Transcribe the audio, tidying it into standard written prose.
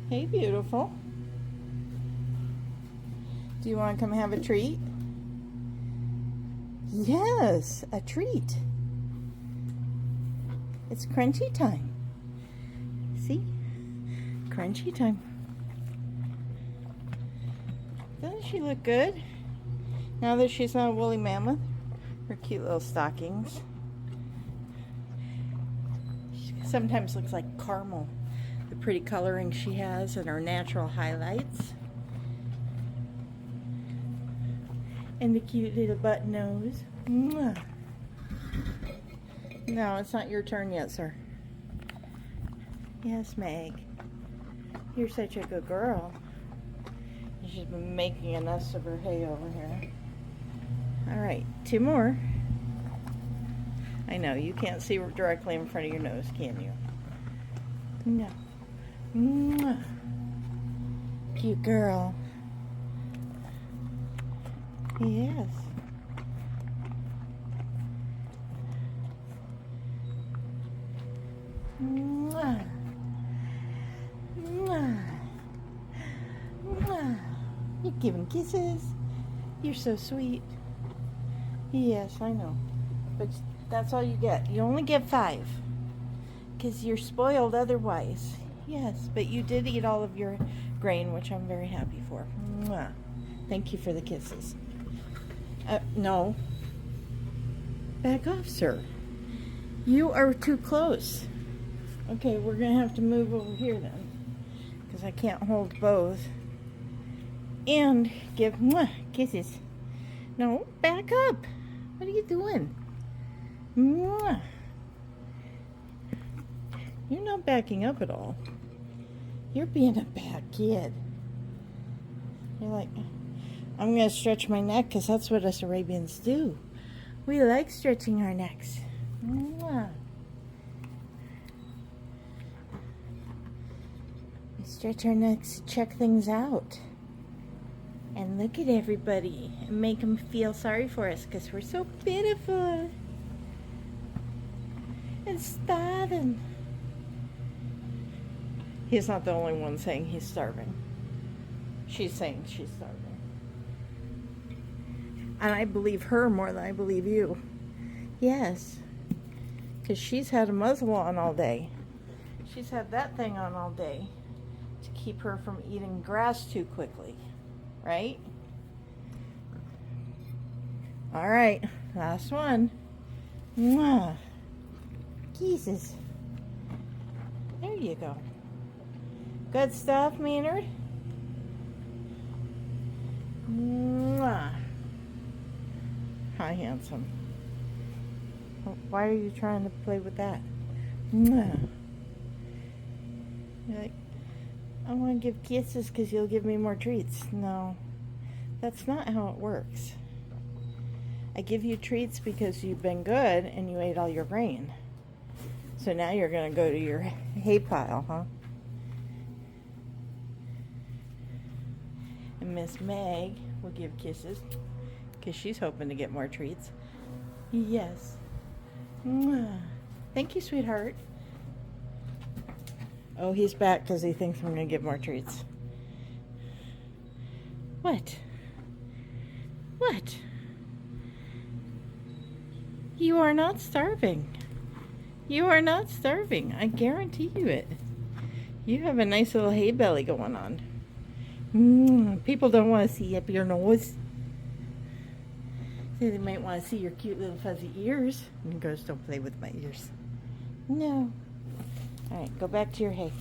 Hey, beautiful. Do you want to come have a treat? Yes, a treat. It's crunchy time. See? Crunchy time. Doesn't she look good? Now that she's not a woolly mammoth, her cute little stockings. She sometimes looks like caramel. The pretty coloring she has and her natural highlights. And the cute little button nose. Mwah. No, it's not your turn yet, sir. Yes, Meg. You're such a good girl. She's been making a nest of her hay over here. Alright, 2 more. I know, you can't see directly in front of your nose, can you? No. Mwah. Cute girl. Yes. Mwah. Mwah. Mwah. You're giving kisses. You're so sweet. Yes, I know. But that's all you get. You only get 5. Because you're spoiled otherwise. Yes, but you did eat all of your grain, which I'm very happy for. Mwah. Thank you for the kisses. No. Back off, sir. You are too close. Okay, we're going to have to move over here then. Because I can't hold both. And give mwah, kisses. No, back up. What are you doing? Mwah. You're not backing up at all. You're being a bad kid. You're like, I'm going to stretch my neck because that's what us Arabians do. We like stretching our necks. Mwah. We stretch our necks to check things out. And look at everybody and make them feel sorry for us because we're so pitiful and starving. He's not the only one saying he's starving. She's saying she's starving. And I believe her more than I believe you. Yes. Because she's had a muzzle on all day. She's had that thing on all day to keep her from eating grass too quickly. Right? All right. Last one. Mwah. Kisses. There you go. Good stuff, Maynard. Mwah. Hi, handsome. Why are you trying to play with that? Mwah. You're like, I want to give kisses because you'll give me more treats. No, that's not how it works. I give you treats because you've been good and you ate all your grain. So now you're going to go to your hay pile, huh? And Miss Meg will give kisses because she's hoping to get more treats. Yes. Mwah. Thank you, sweetheart. Oh, he's back because he thinks I'm going to get more treats. What? What? You are not starving. You are not starving. I guarantee you it. You have a nice little hay belly going on. People don't want to see up your nose. They might want to see your cute little fuzzy ears. And he goes, don't play with my ears. No. All right, go back to your hay.